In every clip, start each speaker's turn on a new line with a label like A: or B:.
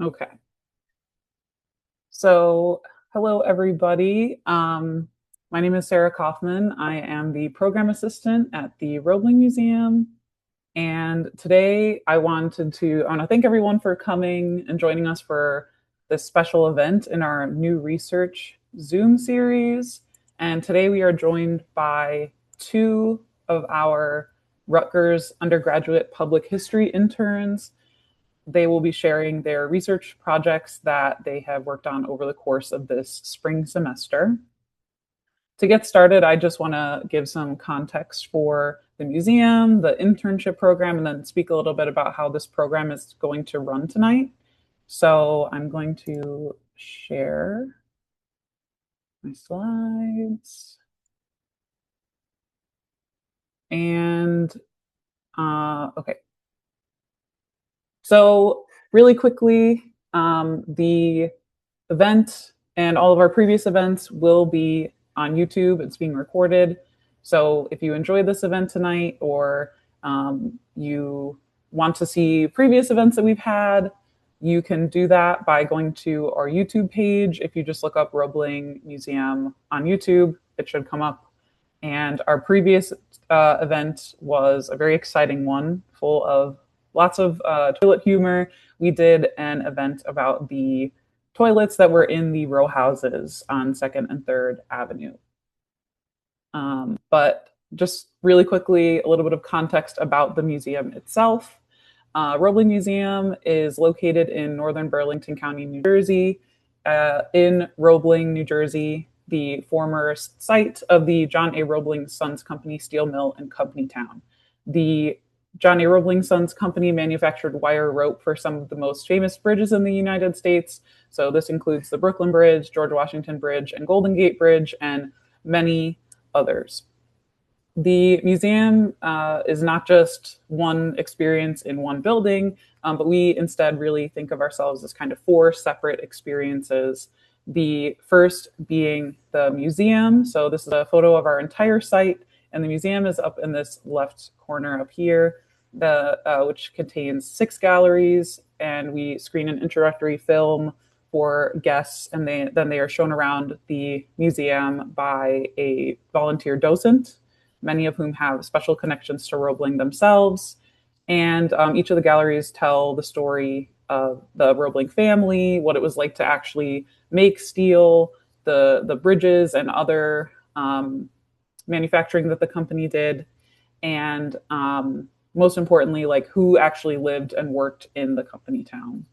A: Okay. So, hello, everybody. My name is Sarah Kaufman. I am the program assistant at the Roebling Museum. And today I want to thank everyone for coming and joining us for this special event in our new research Zoom series. And today we are joined by two of our Rutgers undergraduate public history interns. They will be sharing their research projects that they have worked on over the course of this spring semester. To get started, I just want to give some context for the museum, the internship program, and then speak a little bit about how this program is going to run tonight. So I'm going to share my slides. And okay, so really quickly, the event and all of our previous events will be on YouTube. It's being recorded. So if you enjoyed this event tonight or you want to see previous events that we've had, you can do that by going to our YouTube page. If you just look up Roebling Museum on YouTube, it should come up. And our previous event was a very exciting one, full of lots of toilet humor. We did an event about the toilets that were in the row houses on 2nd and 3rd Avenue. But just really quickly, a little bit of context about the museum itself. Roebling Museum is located in northern Burlington County, New Jersey. In Roebling, New Jersey, the former site of the John A. Roebling Sons Company steel mill in Company Town. The John A. Roebling Sons Company manufactured wire rope for some of the most famous bridges in the United States. So this includes the Brooklyn Bridge, George Washington Bridge, and Golden Gate Bridge, and many others. The museum is not just one experience in one building, but we instead really think of ourselves as kind of four separate experiences. The first being the museum. So this is a photo of our entire site, and the museum is up in this left corner up here, which contains 6 galleries, and we screen an introductory film for guests, and then they are shown around the museum by a volunteer docent, many of whom have special connections to Roebling themselves. And each of the galleries tell the story of the Roebling family, what it was like to actually make steel, the bridges and other manufacturing that the company did, and most importantly, like who actually lived and worked in the company town.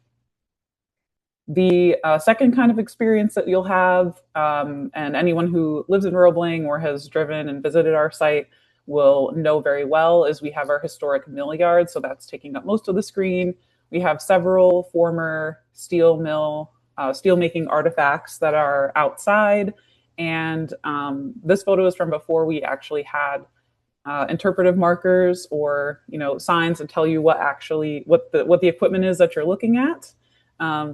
A: The second kind of experience that you'll have, and anyone who lives in Roebling or has driven and visited our site will know very well, is we have our historic mill yard. So that's taking up most of the screen. We have several former steel mill, steel making artifacts that are outside. And this photo is from before we actually had interpretive markers or signs that tell you what the equipment is that you're looking at.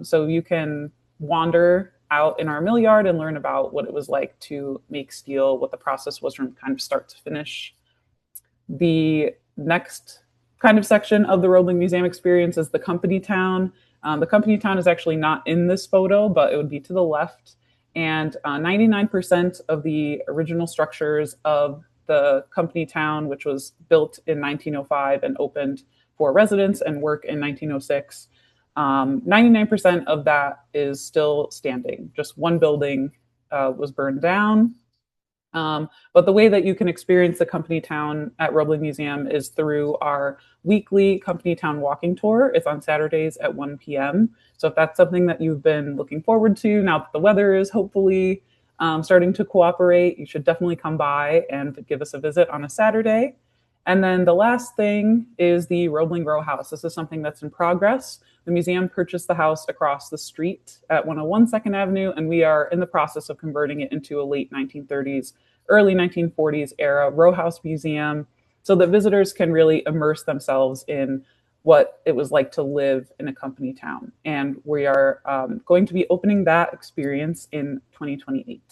A: So you can wander out in our mill yard and learn about what it was like to make steel, what the process was from kind of start to finish. The next kind of section of the Roebling Museum experience is the company town. The company town is actually not in this photo, but it would be to the left. And 99% of the original structures of the company town, which was built in 1905 and opened for residents and work in 1906, 99% of that is still standing. Just one building was burned down. But the way that you can experience the company town at Roebling Museum is through our weekly company town walking tour. It's on Saturdays at 1 p.m. So if that's something that you've been looking forward to, now that the weather is hopefully starting to cooperate, you should definitely come by and give us a visit on a Saturday. And then the last thing is the Roebling Row House. This is something that's in progress. The museum purchased the house across the street at 101 2nd Avenue, and we are in the process of converting it into a late 1930s, early 1940s era row house museum so that visitors can really immerse themselves in what it was like to live in a company town. And we are going to be opening that experience in 2028.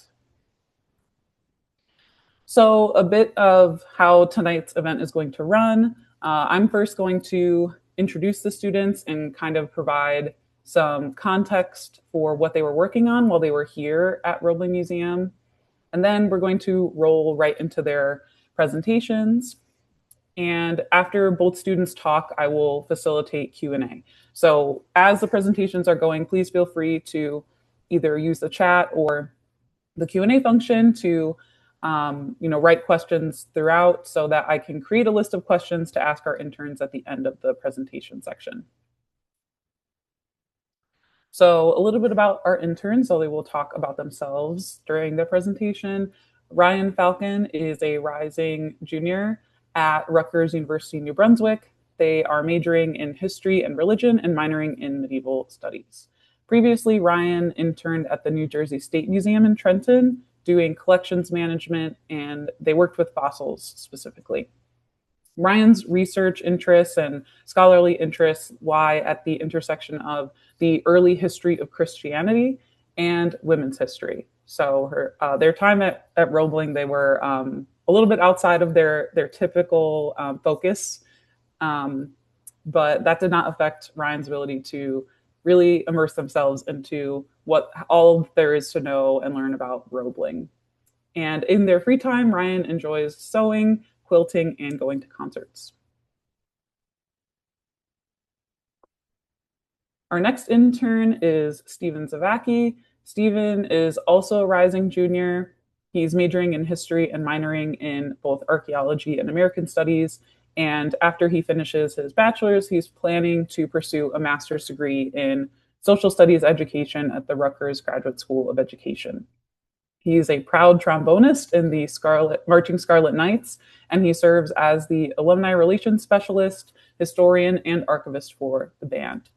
A: So a bit of how tonight's event is going to run. I'm first going to introduce the students and kind of provide some context for what they were working on while they were here at Roebling Museum. And then we're going to roll right into their presentations. And after both students talk, I will facilitate Q&A. So as the presentations are going, please feel free to either use the chat or the Q&A function to write questions throughout so that I can create a list of questions to ask our interns at the end of the presentation section. So a little bit about our interns, so they will talk about themselves during the presentation. Ryan Falkin is a rising junior at Rutgers University, New Brunswick. They are majoring in history and religion and minoring in medieval studies. Previously, Ryan interned at the New Jersey State Museum in Trenton, doing collections management, and they worked with fossils specifically. Ryan's research interests and scholarly interests lie at the intersection of the early history of Christianity and women's history. So their time at Roebling, they were a little bit outside of their typical focus, but that did not affect Ryan's ability to really immerse themselves into what all there is to know and learn about Roebling. And in their free time, Ryan enjoys sewing, quilting, and going to concerts. Our next intern is Steven Zavacky. Steven is also a rising junior. He's majoring in history and minoring in both archaeology and American studies. And after he finishes his bachelor's, he's planning to pursue a master's degree in social studies education at the Rutgers Graduate School of Education. He's a proud trombonist in the Marching Scarlet Knights, and he serves as the alumni relations specialist, historian, and archivist for the band.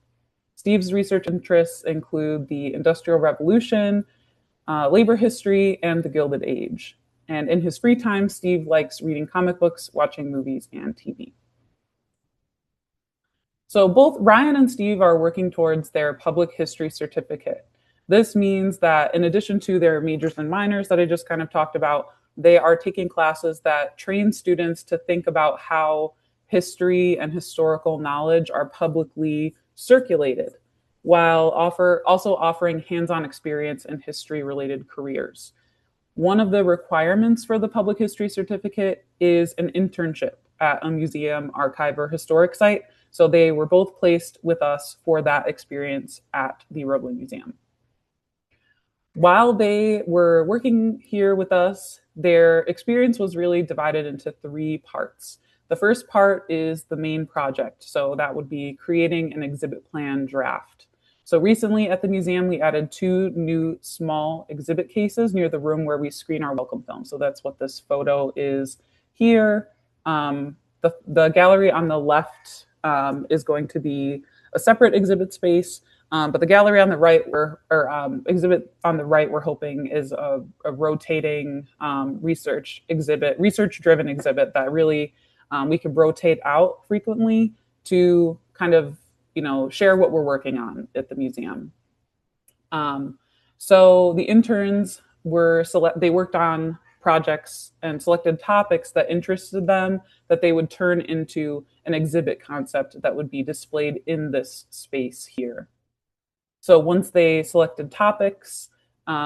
A: Steve's research interests include the Industrial Revolution, labor history, and the Gilded Age. And in his free time, Steve likes reading comic books, watching movies, and TV. So both Ryan and Steve are working towards their public history certificate. This means that in addition to their majors and minors that I just kind of talked about, they are taking classes that train students to think about how history and historical knowledge are publicly circulated, while also offering hands-on experience in history-related careers. One of the requirements for the public history certificate is an internship at a museum, archive, or historic site. So they were both placed with us for that experience at the Roebling Museum. While they were working here with us, their experience was really divided into 3 parts. The first part is the main project. So that would be creating an exhibit plan draft. So recently at the museum, we added 2 new small exhibit cases near the room where we screen our welcome film. So that's what this photo is here. The gallery on the left is going to be a separate exhibit space. But the gallery on the right, exhibit on the right, we're hoping is a rotating research-driven exhibit that really we could rotate out frequently to kind of, share what we're working on at the museum. So the interns they worked on projects and selected topics that interested them that they would turn into an exhibit concept that would be displayed in this space here. So once they selected topics,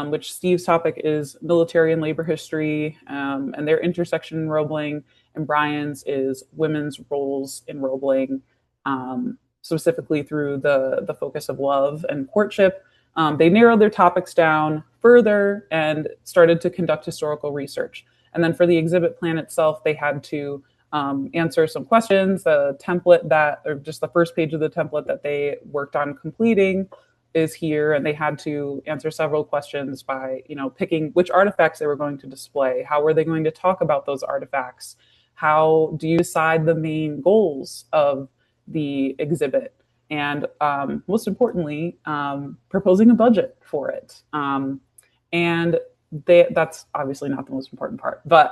A: which Steve's topic is military and labor history and their intersection in Roebling, and Brian's is women's roles in Roebling, specifically through the focus of love and courtship. They narrowed their topics down further and started to conduct historical research. And then for the exhibit plan itself, they had to answer some questions. The template or just the first page of the template that they worked on completing is here, and they had to answer several questions by, picking which artifacts they were going to display. How were they going to talk about those artifacts? How do you decide the main goals of the exhibit? And most importantly, proposing a budget for it. And that's obviously not the most important part, but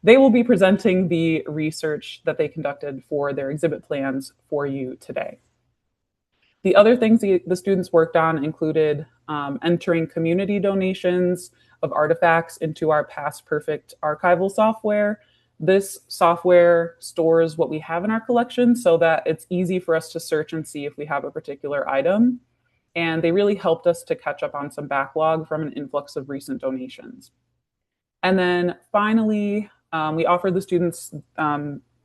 A: they will be presenting the research that they conducted for their exhibit plans for you today. The other things the students worked on included entering community donations of artifacts into our Past Perfect archival software. This software stores what we have in our collection so that it's easy for us to search and see if we have a particular item. and they really helped us to catch up on some backlog from an influx of recent donations. And then finally, we offer the students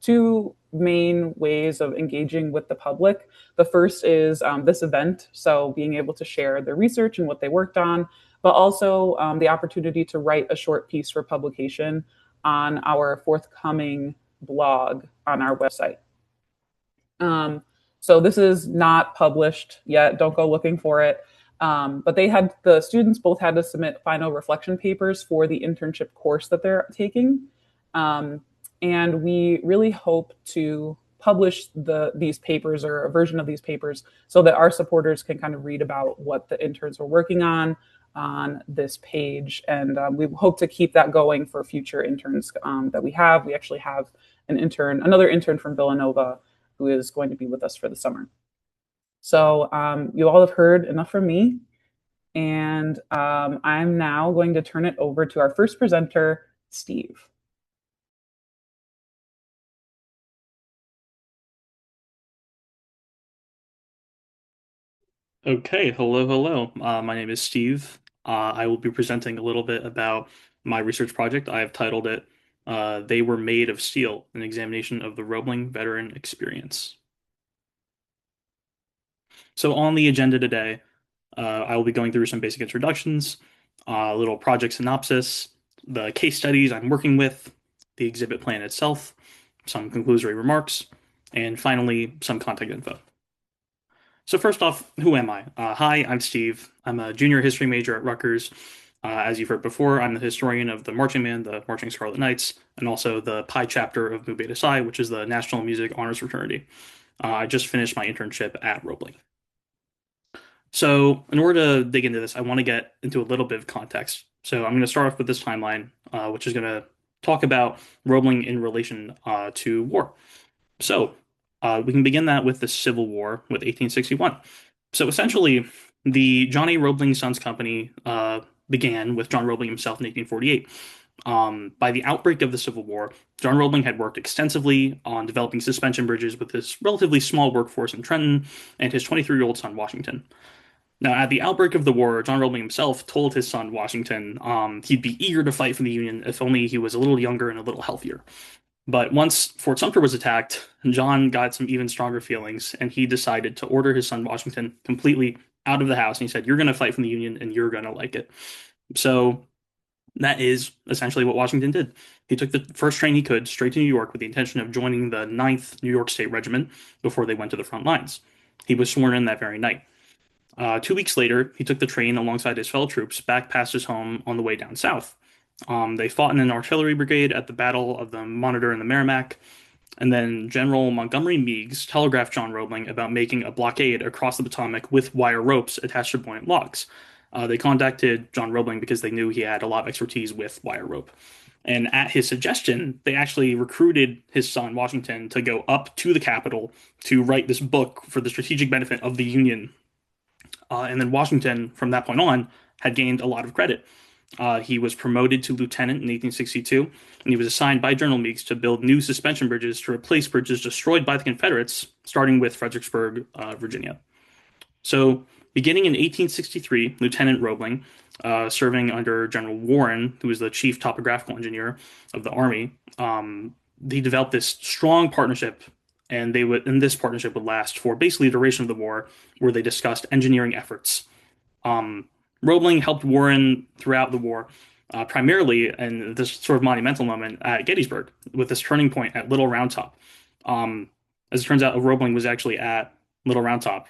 A: two main ways of engaging with the public. The first is this event, so being able to share their research and what they worked on, but also the opportunity to write a short piece for publication on our forthcoming blog on our website. So this is not published yet. Don't go looking for it. But the students both had to submit final reflection papers for the internship course that they're taking. And we really hope to publish these papers or a version of these papers so that our supporters can kind of read about what the interns were working on this page. And we hope to keep that going for future interns that we have. We actually have another intern from Villanova who is going to be with us for the summer. So you all have heard enough from me. And I'm now going to turn it over to our first presenter, Steve.
B: Okay, hello, hello. My name is Steve. I will be presenting a little bit about my research project. I have titled it They Were Made of Steel, an examination of the Roebling veteran experience. So on the agenda today, I will be going through some basic introductions, a little project synopsis, the case studies I'm working with, the exhibit plan itself, some conclusory remarks, and finally, some contact info. So first off, who am I? Hi, I'm Steve. I'm a junior history major at Rutgers. As you've heard before, I'm the historian of the Marching Band, the Marching Scarlet Knights, and also the Pi chapter of Mu Beta Psi, which is the National Music Honors Fraternity. I just finished my internship at Roebling. So in order to dig into this, I want to get into a little bit of context. So I'm going to start off with this timeline, which is going to talk about Roebling in relation to war. So we can begin that with the Civil War with 1861. So essentially, the John A. Roebling Sons Company began with John Roebling himself in 1848. By the outbreak of the Civil War, John Roebling had worked extensively on developing suspension bridges with his relatively small workforce in Trenton and his 23-year-old son, Washington. Now, at the outbreak of the war, John Roebling himself told his son, Washington, he'd be eager to fight for the Union if only he was a little younger and a little healthier. But once Fort Sumter was attacked, John got some even stronger feelings, and he decided to order his son Washington completely out of the house. And he said, "You're going to fight for the Union, and you're going to like it." So that is essentially what Washington did. He took the first train he could straight to New York with the intention of joining the Ninth New York State Regiment before they went to the front lines. He was sworn in that very night. 2 weeks later, he took the train alongside his fellow troops back past his home on the way down south. They fought in an artillery brigade at the Battle of the Monitor and the Merrimack, and then General Montgomery Meigs telegraphed John Roebling about making a blockade across the Potomac with wire ropes attached to buoyant logs. They contacted John Roebling because they knew he had a lot of expertise with wire rope. And at his suggestion, they actually recruited his son, Washington, to go up to the Capitol to write this book for the strategic benefit of the Union. And then Washington, from that point on, had gained a lot of credit. He was promoted to lieutenant in 1862, and he was assigned by General Meigs to build new suspension bridges to replace bridges destroyed by the Confederates, starting with Fredericksburg, Virginia. So, beginning in 1863, Lieutenant Roebling, serving under General Warren, who was the chief topographical engineer of the Army, he developed this strong partnership, and this partnership would last for basically the duration of the war, where they discussed engineering efforts. Um, Roebling helped Warren throughout the war, primarily in this sort of monumental moment at Gettysburg, with this turning point at Little Round Top. Um, as it turns out, Roebling was actually at Little Round Top,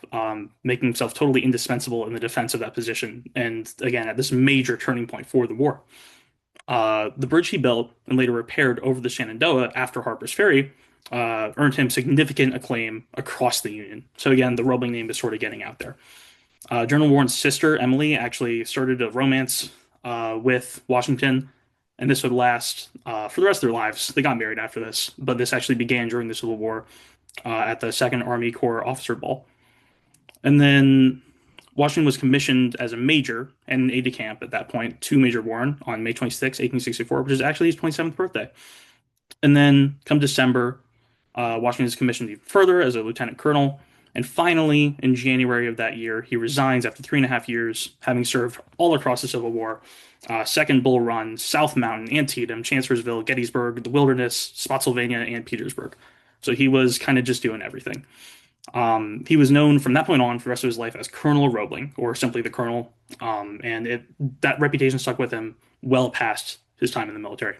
B: making himself totally indispensable in the defense of that position, and again, at this major turning point for the war. The bridge he built and later repaired over the Shenandoah after Harper's Ferry earned him significant acclaim across the Union. So again, the Roebling name is sort of getting out there. General Warren's sister, Emily, actually started a romance with Washington, and this would last for the rest of their lives. They got married after this, but this actually began during the Civil War at the Second Army Corps Officer Ball. And then Washington was commissioned as a major and an aide de camp at that point to Major Warren on May 26, 1864, which is actually his 27th birthday. And then come December, Washington is commissioned even further as a lieutenant colonel, And finally, in January of that year, he resigns after 3.5 years, having served all across the Civil War. Second Bull Run, South Mountain, Antietam, Chancellorsville, Gettysburg, the Wilderness, Spotsylvania, and Petersburg. So he was kind of just doing everything. He was known from that point on for the rest of his life as Colonel Roebling, or simply the Colonel, that reputation stuck with him well past his time in the military.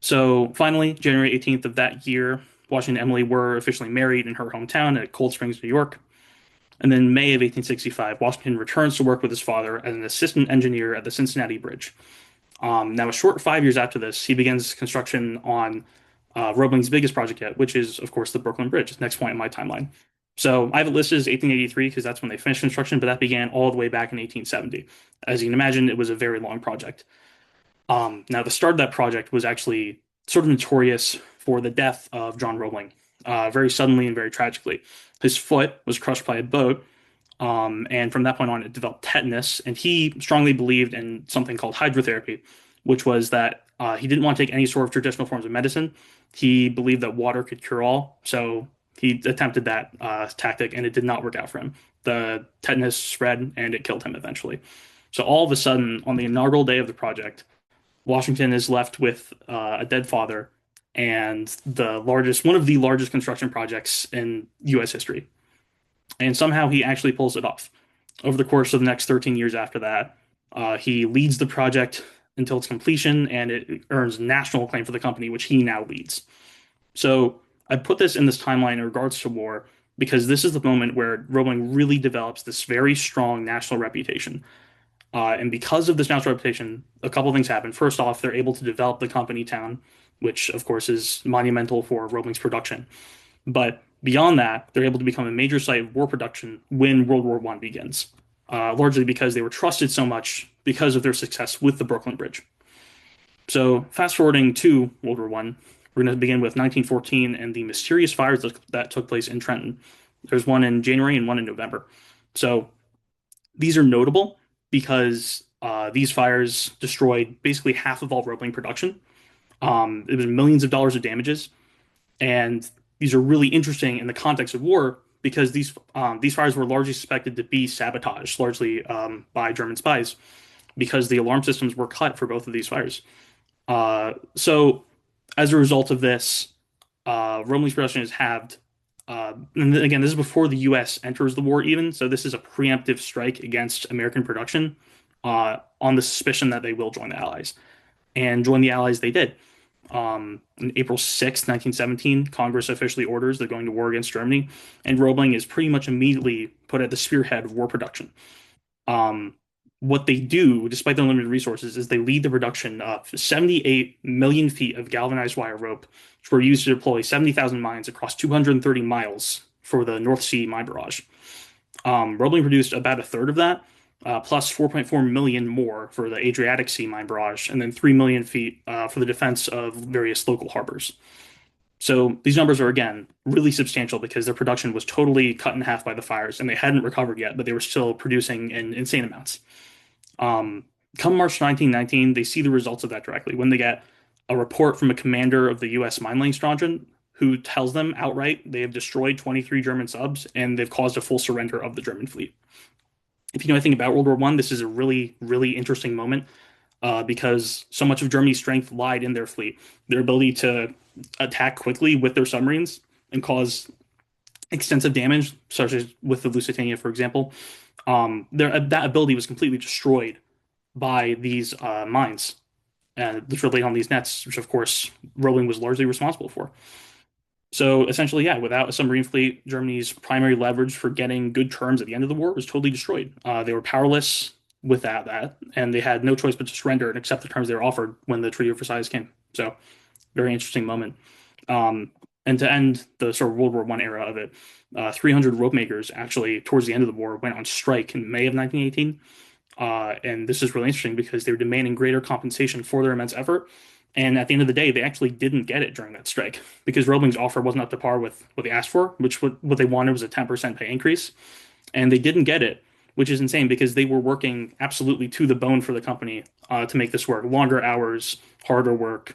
B: So finally, January 18th of that year, Washington and Emily were officially married in her hometown at Cold Springs, New York. And then May of 1865, Washington returns to work with his father as an assistant engineer at the Cincinnati Bridge. Now, a short 5 years after this, he begins construction on Roebling's biggest project yet, which is, of course, the Brooklyn Bridge, next point in my timeline. So I have it listed as 1883 because that's when they finished construction, but that began all the way back in 1870. As you can imagine, it was a very long project. Now, the start of that project was actually sort of notorious for the death of John Roebling, very suddenly and very tragically. His foot was crushed by a boat, and from that point on, it developed tetanus. And he strongly believed in something called hydrotherapy, which was that he didn't want to take any sort of traditional forms of medicine. He believed that water could cure all, so he attempted that tactic, and it did not work out for him. The tetanus spread, and it killed him eventually. So all of a sudden, on the inaugural day of the project, Washington is left with a dead father and one of the largest construction projects in U.S. history. And somehow he actually pulls it off. Over the course of the next 13 years after that, he leads the project until its completion, and it earns national acclaim for the company, which he now leads. So I put this in this timeline in regards to war because this is the moment where Roebling really develops this very strong national reputation. And because of this national reputation, a couple of things happen. First off, they're able to develop the company town, which of course is monumental for Roebling's production. But beyond that, they're able to become a major site of war production when World War I begins, largely because they were trusted so much because of their success with the Brooklyn Bridge. So fast forwarding to World War I, we're going to begin with 1914 and the mysterious fires that took place in Trenton. There's one in January and one in November. So these are notable because these fires destroyed basically half of all Roebling production. It was millions of dollars of damages, and these are really interesting in the context of war because these fires were largely suspected to be sabotaged, largely by German spies, because the alarm systems were cut for both of these fires. So as a result of this, Roebling's production is halved. And again, this is before the U.S. enters the war, even. So this is a preemptive strike against American production on the suspicion that they will join the Allies. And join the Allies they did. On April 6th, 1917, Congress officially orders they're going to war against Germany, and Roebling is pretty much immediately put at the spearhead of war production. Um, what they do, despite their limited resources, is they lead the production of 78 million feet of galvanized wire rope, which were used to deploy 70,000 mines across 230 miles for the North Sea mine barrage. Roebling produced about a third of that, plus 4.4 million more for the Adriatic Sea mine barrage, and then 3 million feet for the defense of various local harbors. So these numbers are, again, really substantial because their production was totally cut in half by the fires, and they hadn't recovered yet, but they were still producing in insane amounts. Um, Come March 1919, they see the results of that directly when they get a report from a commander of the U.S. mine laying squadron who tells them outright they have destroyed 23 German subs and they've caused a full surrender of the German fleet. If you know anything about World War I, this is a really, really interesting moment because so much of Germany's strength lied in their fleet, their ability to attack quickly with their submarines and cause extensive damage, such as with the Lusitania, for example. That ability was completely destroyed by these mines, which were laid on these nets, which of course Roebling was largely responsible for. So essentially, yeah, without a submarine fleet, Germany's primary leverage for getting good terms at the end of the war was totally destroyed. They were powerless without that, and they had no choice but to surrender and accept the terms they were offered when the Treaty of Versailles came. So, very interesting moment. And to end the sort of World War I era of it, 300 rope makers actually, towards the end of the war, went on strike in May of 1918. And this is really interesting because they were demanding greater compensation for their immense effort. And at the end of the day, they actually didn't get it during that strike because Roebling's offer wasn't up to par with what they asked for, which what they wanted was a 10% pay increase. And they didn't get it, which is insane because they were working absolutely to the bone for the company to make this work. Longer hours, harder work,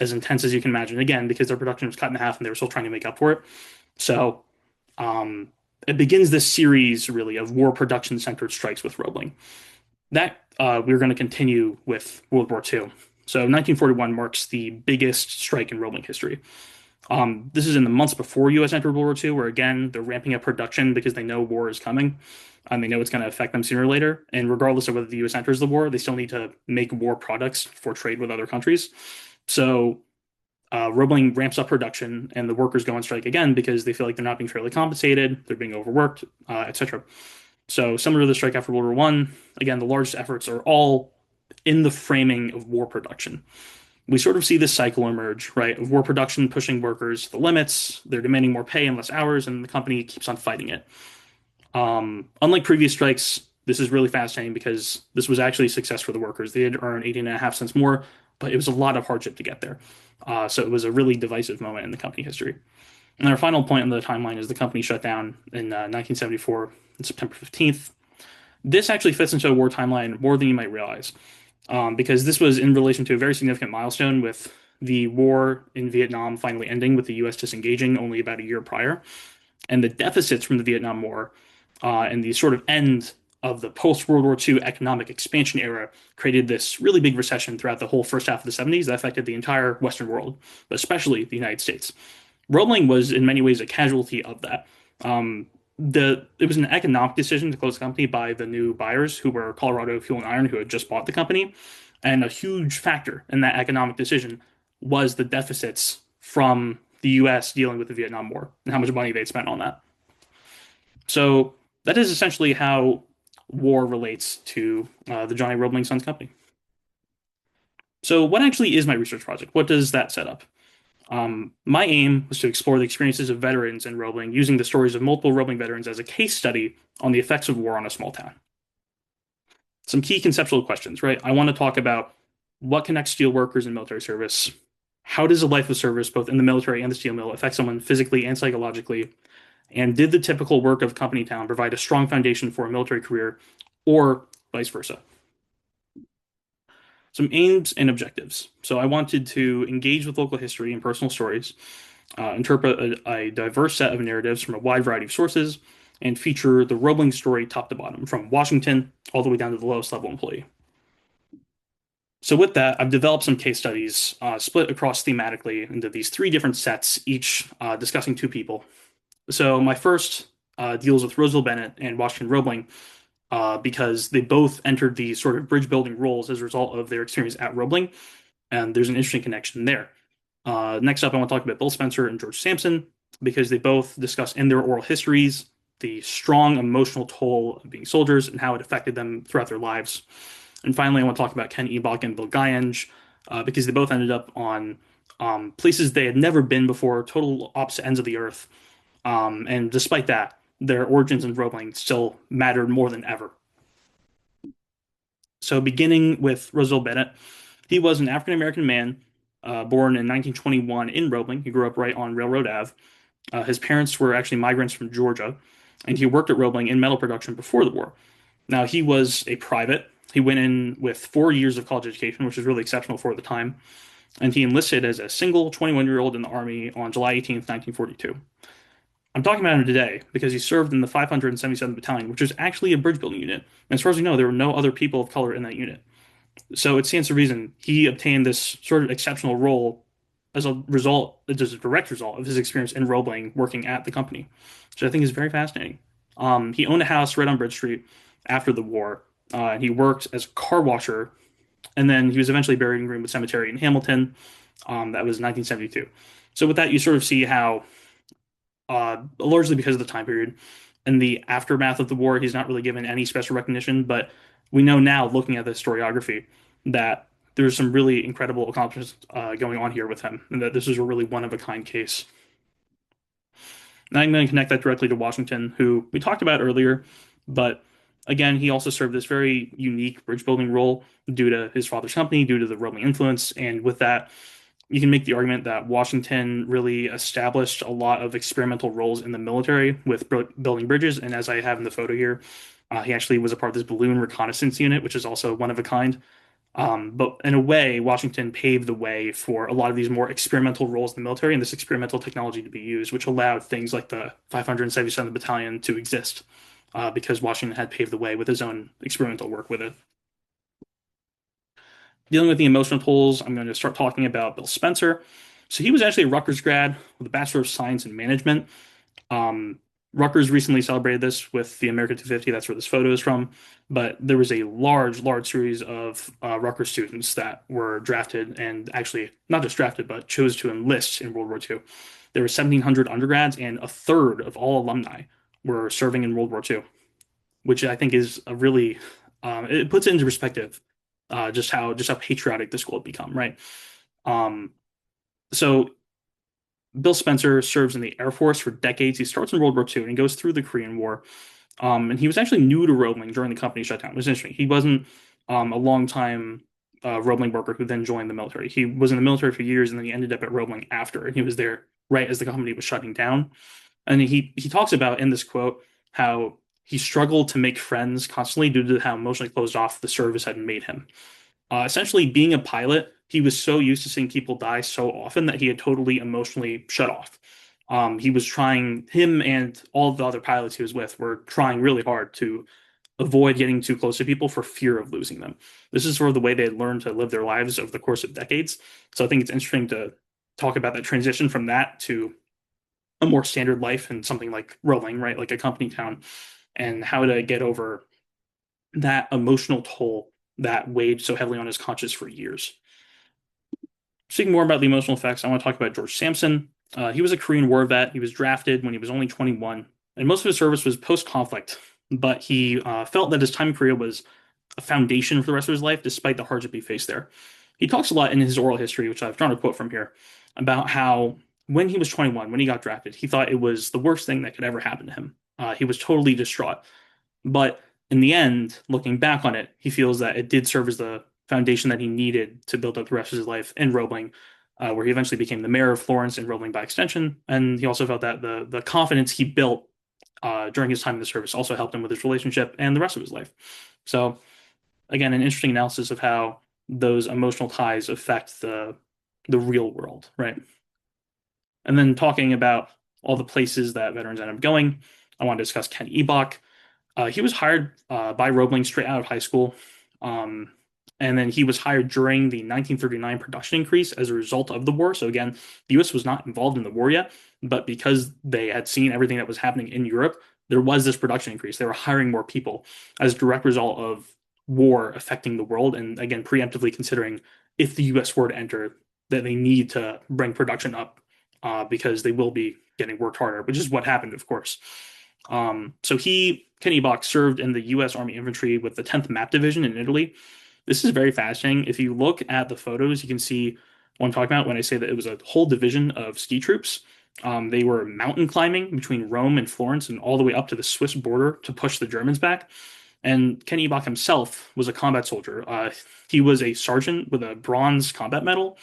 B: as intense as you can imagine. Again, because their production was cut in half and they were still trying to make up for it. So Um, it begins this series really of war production centered strikes with Roebling. That we're going to continue with World War II. So 1941 marks the biggest strike in Roebling history. This is in the months before U.S. entered World War II, where again they're ramping up production because they know war is coming, and they know it's going to affect them sooner or later. And regardless of whether the U.S. enters the war, they still need to make war products for trade with other countries. So Roebling ramps up production, and the workers go on strike again because they feel like they're not being fairly compensated, they're being overworked, etc. So similar to the strike after World War One, again, the largest efforts are all in the framing of war production. We sort of see this cycle emerge, right? Of war production pushing workers to the limits, they're demanding more pay and less hours, and the company keeps on fighting it. Unlike previous strikes, this is really fascinating because this was actually a success for the workers. They did earn 18.5 cents more, but it was a lot of hardship to get there. So it was a really divisive moment in the company history. And our final point on the timeline is the company shut down in 1974 on September 15th. This actually fits into a war timeline more than you might realize, because this was in relation to a very significant milestone with the war in Vietnam finally ending with the US disengaging only about a year prior. And the deficits from the Vietnam War and the sort of end of the post-World War II economic expansion era created this really big recession throughout the whole first half of the 70s that affected the entire Western world, but especially the United States. Roebling was in many ways a casualty of that. It was an economic decision to close the company by the new buyers who were Colorado Fuel and Iron, who had just bought the company, and a huge factor in that economic decision was the deficits from the U.S. dealing with the Vietnam War and how much money they'd spent on that. So that is essentially how war relates to the Johnny Roebling Sons company. So what actually is my research project? What does that set up? My aim was to explore the experiences of veterans in Roebling using the stories of multiple Roebling veterans as a case study on the effects of war on a small town. Some key conceptual questions, right? I want to talk about what connects steel workers and military service. How does a life of service, both in the military and the steel mill, affect someone physically and psychologically? And did the typical work of company town provide a strong foundation for a military career, or vice versa? Some aims and objectives. So I wanted to engage with local history and personal stories, interpret a diverse set of narratives from a wide variety of sources, and feature the Roebling story top to bottom, from Washington all the way down to the lowest level employee. So with that, I've developed some case studies split across thematically into these three different sets, each discussing two people. So my first deals with Roosevelt Bennett and Washington Roebling because they both entered these sort of bridge building roles as a result of their experience at Roebling, and there's an interesting connection there. Next up, I want to talk about Bill Spencer and George Sampson because they both discuss in their oral histories the strong emotional toll of being soldiers and how it affected them throughout their lives. And finally, I want to talk about Ken Ebach and Bill Guyenge because they both ended up on places they had never been before, total opposite ends of the earth. And despite that, their origins in Roebling still mattered more than ever. So, beginning with Roosevelt Bennett, he was an African American man born in 1921 in Roebling. He grew up right on Railroad Ave. His parents were actually migrants from Georgia, and he worked at Roebling in metal production before the war. Now, he was a private. He went in with 4 years of college education, which is really exceptional for the time, and he enlisted as a single 21-year-old in the Army on July 18th, 1942. I'm talking about him today because he served in the 577th Battalion, which is actually a bridge building unit. And as far as we know, there were no other people of color in that unit. So it stands to reason he obtained this sort of exceptional role as a result, as a direct result of his experience in Roebling working at the company, which I think is very fascinating. He owned a house right on Bridge Street after the war, and he worked as a car washer, and then he was eventually buried in Greenwood Cemetery in Hamilton. That was 1972. So with that, you sort of see how largely because of the time period. In the aftermath of the war, he's not really given any special recognition, but we know now, looking at the historiography, that there's some really incredible accomplishments going on here with him, and that this is a really one-of-a-kind case. Now I'm going to connect that directly to Washington, who we talked about earlier, but again, he also served this very unique bridge building role due to his father's company, due to the Roebling influence, and with that, you can make the argument that Washington really established a lot of experimental roles in the military with building bridges. And as I have in the photo here, he actually was a part of this balloon reconnaissance unit, which is also one of a kind. But in a way, Washington paved the way for a lot of these more experimental roles in the military and this experimental technology to be used, which allowed things like the 577th Battalion to exist, because Washington had paved the way with his own experimental work with it. Dealing with the emotional tolls, I'm going to start talking about Bill Spencer. So he was actually a Rutgers grad with a Bachelor of Science in Management. Um, Rutgers recently celebrated this with the America 250. That's where this photo is from. But there was a large series of Rutgers students that were drafted and actually not just drafted, but chose to enlist in World War II. There were 1,700 undergrads, and a third of all alumni were serving in World War II, which I think is a really it puts it into perspective, just how patriotic the school had become, right? Um, so Bill Spencer serves in the Air Force for decades. He starts in World War II and he goes through the Korean War. And he was actually new to Roebling during the company shutdown. It was interesting. He wasn't a long time Roebling worker who then joined the military. He was in the military for years and then he ended up at Roebling after, and he was there right as the company was shutting down. And he talks about in this quote how he struggled to make friends constantly due to how emotionally closed off the service had made him. Essentially, being a pilot, he was so used to seeing people die so often that he had totally emotionally shut off. He was trying, him and all of the other pilots he was with were trying really hard to avoid getting too close to people for fear of losing them. This is sort of the way they had learned to live their lives over the course of decades. So I think it's interesting to talk about that transition from that to a more standard life in something like Rolling, right? Like a company town, and how to get over that emotional toll that weighed so heavily on his conscience for years. Speaking more about the emotional effects, I want to talk about George Sampson. He was a Korean War vet. He was drafted when he was only 21, and most of his service was post-conflict. But he felt that his time in Korea was a foundation for the rest of his life, despite the hardship he faced there. He talks a lot in his oral history, which I've drawn a quote from here, about how when he was 21, when he got drafted, he thought it was the worst thing that could ever happen to him. He was totally distraught. But in the end, looking back on it, he feels that it did serve as the foundation that he needed to build up the rest of his life in Roebling, where he eventually became the mayor of Florence and Roebling by extension. And he also felt that the confidence he built during his time in the service also helped him with his relationship and the rest of his life. So again, an interesting analysis of how those emotional ties affect the real world, right? And then talking about all the places that veterans end up going, I want to discuss Ken Ebach. He was hired by Roebling straight out of high school. Um, and then he was hired during the 1939 production increase as a result of the war. So again, the US was not involved in the war yet, but because they had seen everything that was happening in Europe, there was this production increase. They were hiring more people as a direct result of war affecting the world. And again, preemptively considering if the US were to enter, that they need to bring production up because they will be getting worked harder, which is what happened, of course. Kenny Bach served in the U.S. Army Infantry with the 10th MAP Division in Italy. This is very fascinating. If you look at the photos, you can see what I'm talking about when I say that it was a whole division of ski troops. They were mountain climbing between Rome and Florence and all the way up to the Swiss border to push the Germans back. And Kenny Bach himself was a combat soldier. He was a sergeant with a bronze combat medal.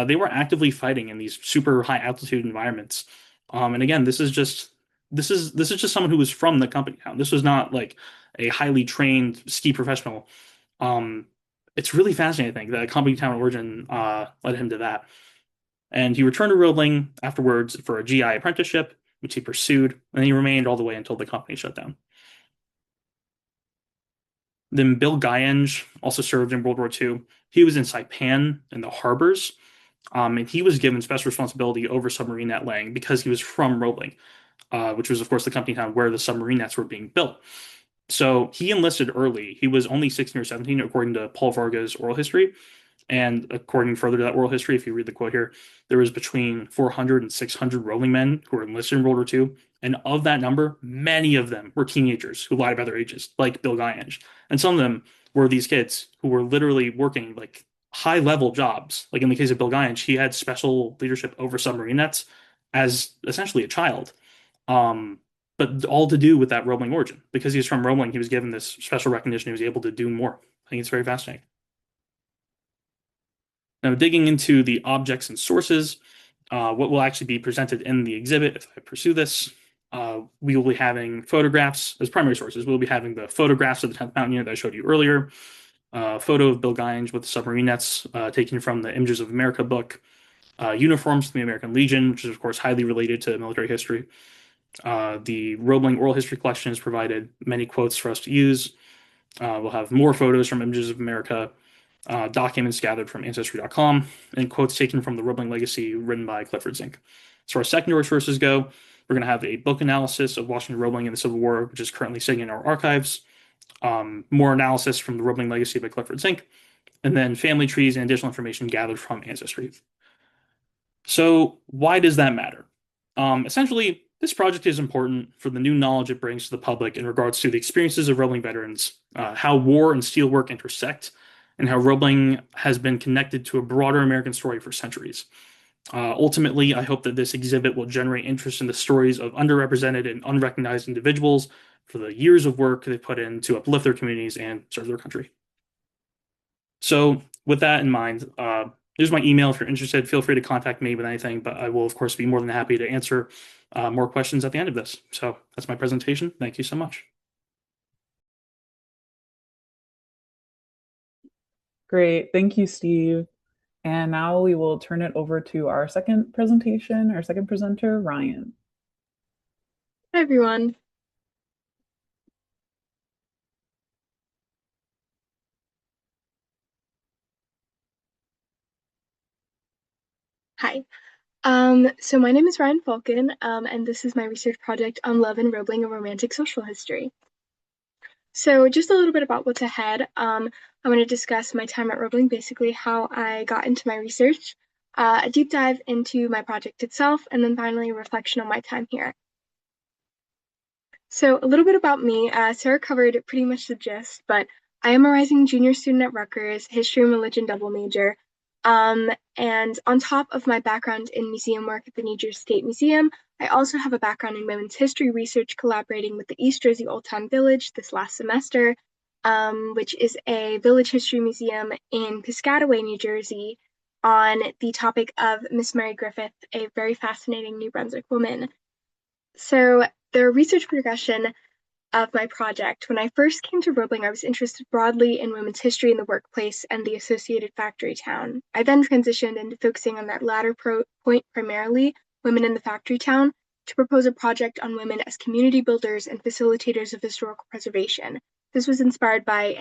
B: They were actively fighting in these super high altitude environments. And again, this is just someone who was from the company town. This was not like a highly trained ski professional. Um, it's really fascinating, I think, that a company town origin led him to that. And he returned to Roebling afterwards for a GI apprenticeship, which he pursued, and he remained all the way until the company shut down. Then Bill Guyenge also served in World War II. He was in Saipan in the harbors, and he was given special responsibility over submarine net laying because he was from Roebling, which was, of course, the company town where the submarine nets were being built. So he enlisted early. He was only 16 or 17, according to Paul Varga's oral history. And according further to that oral history, if you read the quote here, there was between 400 and 600 Roebling men who were enlisted in World War II. And of that number, many of them were teenagers who lied about their ages, like Bill Guyenge. And some of them were these kids who were literally working like high level jobs. Like in the case of Bill Guyenge, he had special leadership over submarine nets as essentially a child. Um, but all to do with that Roebling origin. Because he was from Roebling, he was given this special recognition. He was able to do more. I think it's very fascinating. Now, digging into the objects and sources, what will actually be presented in the exhibit if I pursue this, we will be having photographs as primary sources. We'll be having the photographs of the 10th Mountain Unit that I showed you earlier. A photo of Bill Guy with submarine nets taken from the Images of America book, uniforms from the American Legion, which is, of course, highly related to military history. The Roebling Oral History Collection has provided many quotes for us to use. We'll have more photos from Images of America, documents gathered from Ancestry.com, and quotes taken from the Roebling Legacy written by Clifford Zink. As far as secondary sources go, we're going to have a book analysis of Washington Roebling in the Civil War, which is currently sitting in our archives, more analysis from the Roebling Legacy by Clifford Zink, and then family trees and additional information gathered from Ancestry. So why does that matter? Essentially, this project is important for the new knowledge it brings to the public in regards to the experiences of Roebling veterans, how war and steelwork intersect, and how Roebling has been connected to a broader American story for centuries. Ultimately, I hope that this exhibit will generate interest in the stories of underrepresented and unrecognized individuals for the years of work they put in to uplift their communities and serve their country. So, with that in mind, here's my email. If you're interested, feel free to contact me with anything, but I will, of course, be more than happy to answer more questions at the end of this. So, that's my presentation. Thank you so much.
A: Great. Thank you, Steve. And now we will turn it over to our second presentation, our second presenter, Ryan.
C: Hi, everyone. Hi. So my name is Ryan Falkin, and this is my research project on love and Roebling and romantic social history. So just a little bit about what's ahead. I'm going to discuss my time at Roebling, basically how I got into my research, a deep dive into my project itself, and then finally a reflection on my time here. So a little bit about me. Sarah covered pretty much the gist, but I am a rising junior student at Rutgers, history and religion double major. And on top of my background in museum work at the New Jersey State Museum, I also have a background in women's history research, collaborating with the East Jersey Old Town Village this last semester, which is a village history museum in Piscataway, New Jersey, on the topic of Miss Mary Griffith, a very fascinating New Brunswick woman. So the research progression of my project. When I first came to Roebling, I was interested broadly in women's history in the workplace and the associated factory town. I then transitioned into focusing on that latter point, primarily women in the factory town, to propose a project on women as community builders and facilitators of historical preservation. This was inspired by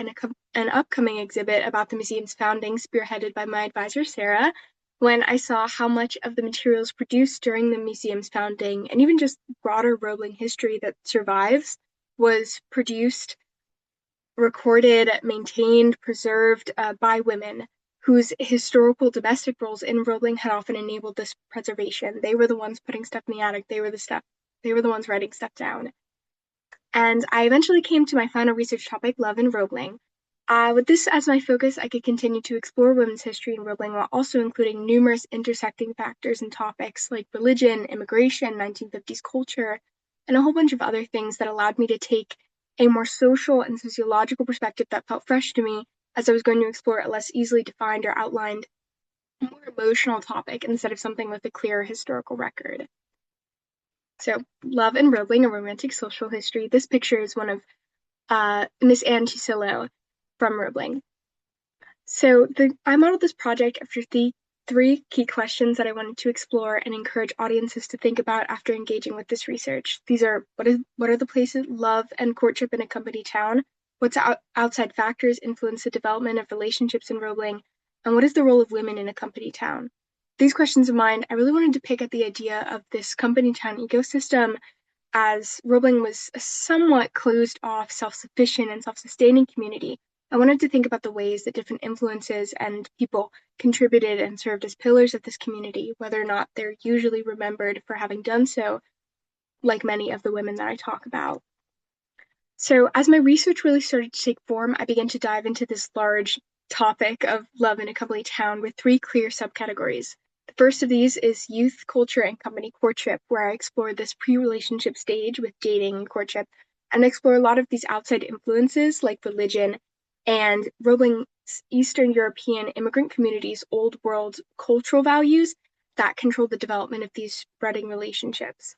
C: an upcoming exhibit about the museum's founding, spearheaded by my advisor, Sarah, when I saw how much of the materials produced during the museum's founding, and even just broader Roebling history that survives, was produced, recorded, maintained, preserved by women whose historical domestic roles in Roebling had often enabled this preservation. They were the ones putting stuff in the attic. They were the ones writing stuff down. And I eventually came to my final research topic, love in Roebling. With this as my focus, I could continue to explore women's history in Roebling while also including numerous intersecting factors and topics like religion, immigration, 1950s culture, and a whole bunch of other things that allowed me to take a more social and sociological perspective that felt fresh to me as I was going to explore a less easily defined or outlined, more emotional topic instead of something with a clearer historical record. So, love and Roebling, a romantic social history. This picture is one of Miss Anne Tusillo from Roebling. So I modeled this project after the three key questions that I wanted to explore and encourage audiences to think about after engaging with this research. These are what are the places love and courtship in a company town? What's outside factors influence the development of relationships in Roebling? And what is the role of women in a company town? These questions of mine, I really wanted to pick at the idea of this company town ecosystem, as Roebling was a somewhat closed off, self-sufficient and self-sustaining community. I wanted to think about the ways that different influences and people contributed and served as pillars of this community, whether or not they're usually remembered for having done so, like many of the women that I talk about. So as my research really started to take form, I began to dive into this large topic of love in a company town with three clear subcategories. The first of these is youth, culture, and company courtship, where I explore this pre-relationship stage with dating and courtship, and explore a lot of these outside influences like religion and Roebling's Eastern European immigrant community's old world cultural values that control the development of these spreading relationships.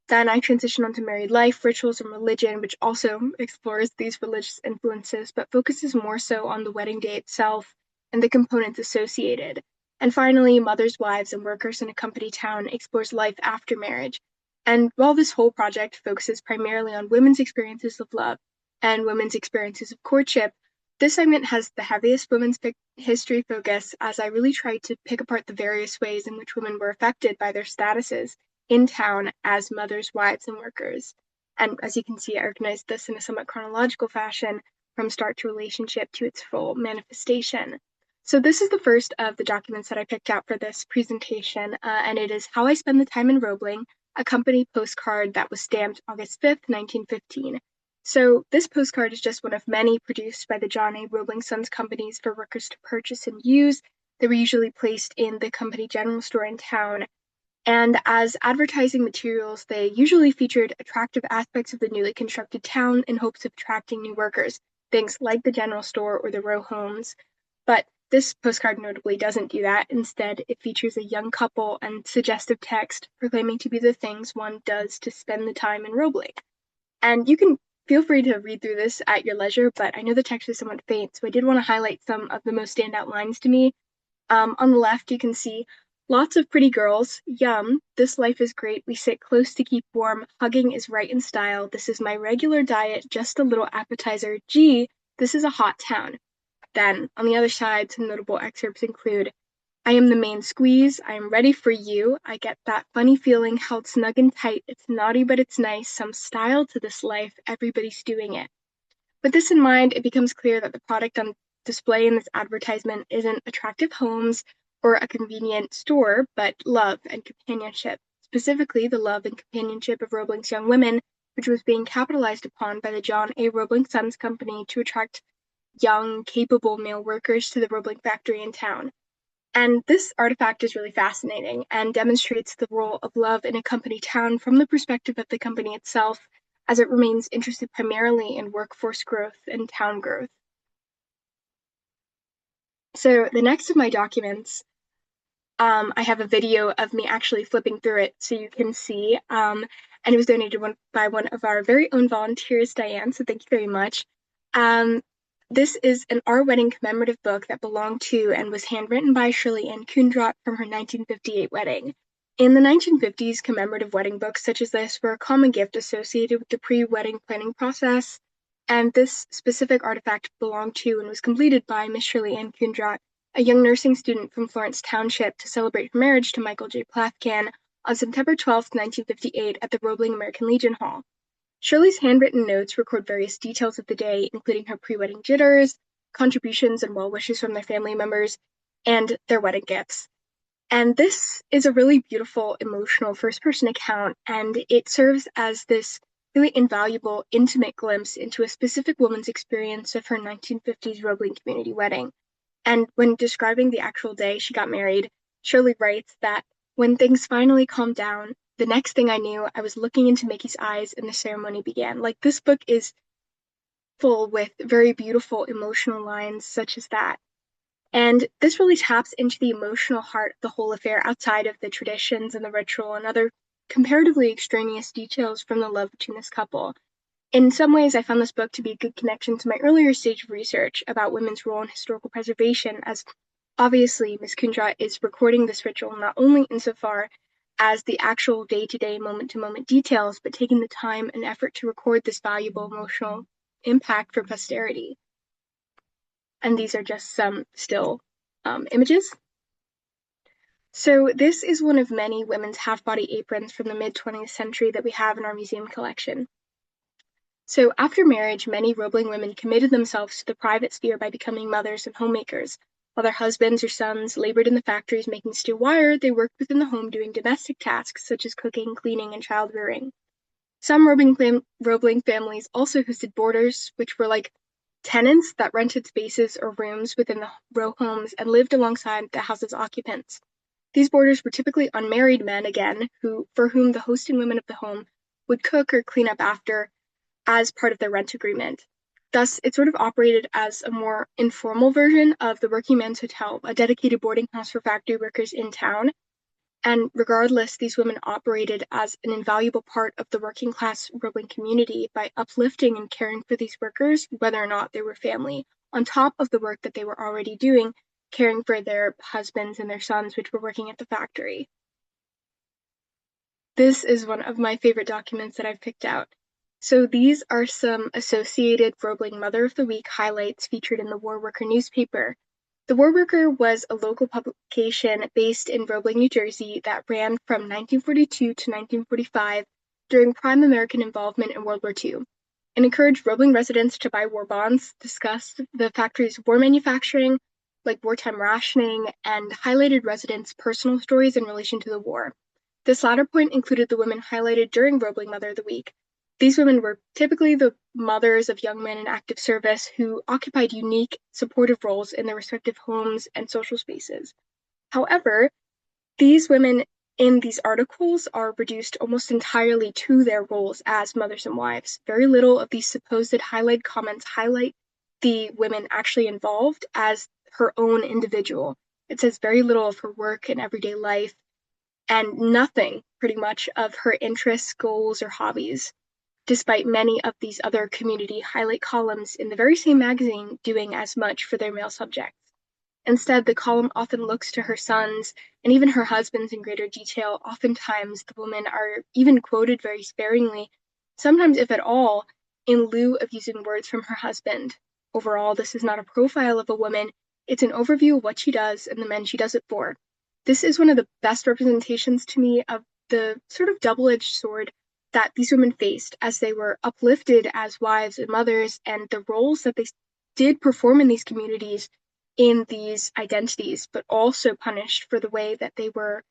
C: Then I transitioned onto married life, rituals, and religion, which also explores these religious influences, but focuses more so on the wedding day itself and the components associated. And finally, Mothers, Wives, and Workers in a Company Town explores life after marriage. And while this whole project focuses primarily on women's experiences of love and women's experiences of courtship, this segment has the heaviest women's history focus, as I really tried to pick apart the various ways in which women were affected by their statuses in town as mothers, wives, and workers. And as you can see, I organized this in a somewhat chronological fashion from start to relationship to its full manifestation. So this is the first of the documents that I picked out for this presentation, and it is How I Spend the Time in Roebling, a company postcard that was stamped August 5th, 1915. So this postcard is just one of many produced by the John A. Roebling Sons companies for workers to purchase and use. They were usually placed in the company general store in town. And as advertising materials, they usually featured attractive aspects of the newly constructed town in hopes of attracting new workers, things like the general store or the row homes. But this postcard notably doesn't do that. Instead, it features a young couple and suggestive text proclaiming to be the things one does to spend the time in Roebling. And you can feel free to read through this at your leisure, but I know the text is somewhat faint, so I did want to highlight some of the most standout lines to me. On the left, you can see lots of pretty girls. Yum, this life is great. We sit close to keep warm. Hugging is right in style. This is my regular diet, just a little appetizer. Gee, this is a hot town. Then, on the other side, some notable excerpts include, I am the main squeeze. I am ready for you. I get that funny feeling held snug and tight. It's naughty, but it's nice. Some style to this life. Everybody's doing it. With this in mind, it becomes clear that the product on display in this advertisement isn't attractive homes or a convenient store, but love and companionship, specifically the love and companionship of Roebling's young women, which was being capitalized upon by the John A. Roebling Sons Company to attract young, capable male workers to the Roebling factory in town. And this artifact is really fascinating and demonstrates the role of love in a company town from the perspective of the company itself, as it remains interested primarily in workforce growth and town growth. So the next of my documents, I have a video of me actually flipping through it so you can see, and it was donated by one of our very own volunteers, Diane, so thank you very much. This is an Our Wedding commemorative book that belonged to and was handwritten by Shirley Ann Kundrat from her 1958 wedding. In the 1950s, commemorative wedding books such as this were a common gift associated with the pre-wedding planning process, and this specific artifact belonged to and was completed by Miss Shirley Ann Kundrat, a young nursing student from Florence Township, to celebrate her marriage to Michael J. Plathkin on September 12, 1958 at the Roebling American Legion Hall. Shirley's handwritten notes record various details of the day, including her pre-wedding jitters, contributions and well wishes from their family members, and their wedding gifts. And this is a really beautiful, emotional first-person account, and it serves as this really invaluable, intimate glimpse into a specific woman's experience of her 1950s Roebling community wedding. And when describing the actual day she got married, Shirley writes that when things finally calmed down, the next thing I knew, I was looking into Mickey's eyes and the ceremony began. Like, this book is full with very beautiful emotional lines such as that. And this really taps into the emotional heart of the whole affair outside of the traditions and the ritual and other comparatively extraneous details from the love between this couple. In some ways, I found this book to be a good connection to my earlier stage of research about women's role in historical preservation, as obviously Ms. Kundrat is recording this ritual not only insofar as the actual day-to-day, moment-to-moment details, but taking the time and effort to record this valuable emotional impact for posterity. And these are just some still images. So this is one of many women's half-body aprons from the mid-20th century that we have in our museum collection. So after marriage, many Roebling women committed themselves to the private sphere by becoming mothers and homemakers. While their husbands or sons labored in the factories making steel wire, they worked within the home doing domestic tasks such as cooking, cleaning, and child rearing. Some Roebling families also hosted boarders, which were like tenants that rented spaces or rooms within the row homes and lived alongside the house's occupants. These boarders were typically unmarried men, again, for whom the host and women of the home would cook or clean up after as part of their rent agreement. Thus, it sort of operated as a more informal version of the Working Men's Hotel, a dedicated boarding house for factory workers in town. And regardless, these women operated as an invaluable part of the working class Roebling community by uplifting and caring for these workers, whether or not they were family, on top of the work that they were already doing, caring for their husbands and their sons, which were working at the factory. This is one of my favorite documents that I've picked out. So these are some associated Roebling Mother of the Week highlights featured in the War Worker newspaper. The War Worker was a local publication based in Roebling, New Jersey that ran from 1942 to 1945 during prime American involvement in World War II. It encouraged Roebling residents to buy war bonds, discussed the factory's war manufacturing, like wartime rationing, and highlighted residents' personal stories in relation to the war. This latter point included the women highlighted during Roebling Mother of the Week. These women were typically the mothers of young men in active service who occupied unique, supportive roles in their respective homes and social spaces. However, these women in these articles are reduced almost entirely to their roles as mothers and wives. Very little of these supposed highlight comments highlight the women actually involved as her own individual. It says very little of her work and everyday life, and nothing, pretty much, of her interests, goals, or hobbies, despite many of these other community highlight columns in the very same magazine doing as much for their male subjects. Instead, the column often looks to her sons and even her husbands in greater detail. Oftentimes, the women are even quoted very sparingly, sometimes, if at all, in lieu of using words from her husband. Overall, this is not a profile of a woman, it's an overview of what she does and the men she does it for. This is one of the best representations to me of the sort of double-edged sword that these women faced as they were uplifted as wives and mothers, and the roles that they did perform in these communities in these identities, but also punished for the way that they were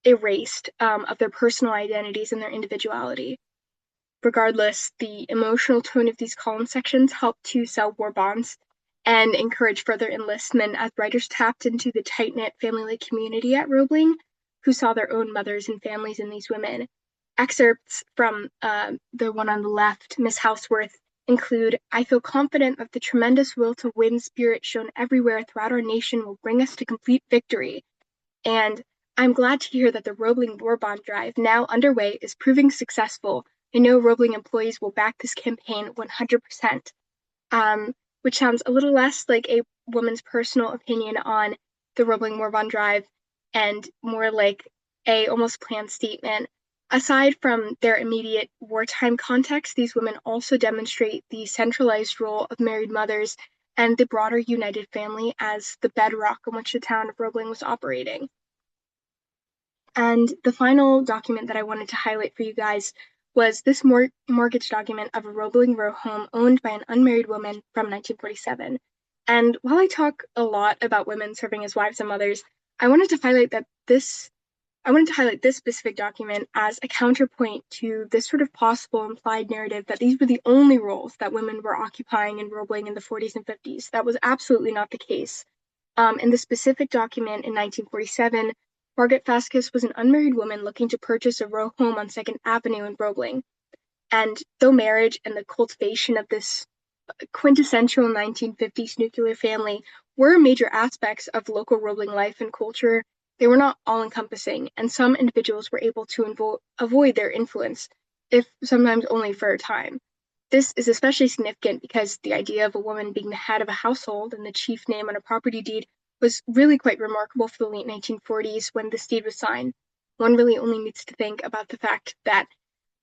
C: erased of their personal identities and their individuality. Regardless, the emotional tone of these column sections helped to sell war bonds and encourage further enlistment as writers tapped into the tight-knit family-like community at Roebling, who saw their own mothers and families in these women. Excerpts from the one on the left, Miss Houseworth, include, "I feel confident that the tremendous will to win spirit shown everywhere throughout our nation will bring us to complete victory." And "I'm glad to hear that the Roebling War Bond drive, now underway, is proving successful. I know Roebling employees will back this campaign 100%. Which sounds a little less like a woman's personal opinion on the Roebling War Bond drive and more like a almost planned statement. Aside from their immediate wartime context, these women also demonstrate the centralized role of married mothers and the broader united family as the bedrock on which the town of Roebling was operating. And the final document that I wanted to highlight for you guys was this mortgage document of a Roebling row home owned by an unmarried woman from 1947. And while I talk a lot about women serving as wives and mothers, I wanted to highlight this specific document as a counterpoint to this sort of possible implied narrative that these were the only roles that women were occupying in Roebling in the 40s and 50s. That was absolutely not the case. In the specific document in 1947, Margaret Fascus was an unmarried woman looking to purchase a row home on 2nd Avenue in Roebling. And though marriage and the cultivation of this quintessential 1950s nuclear family were major aspects of local Roebling life and culture, they were not all-encompassing, and some individuals were able to avoid their influence, if sometimes only for a time. This is especially significant because the idea of a woman being the head of a household and the chief name on a property deed was really quite remarkable for the late 1940s when this deed was signed. One really only needs to think about the fact that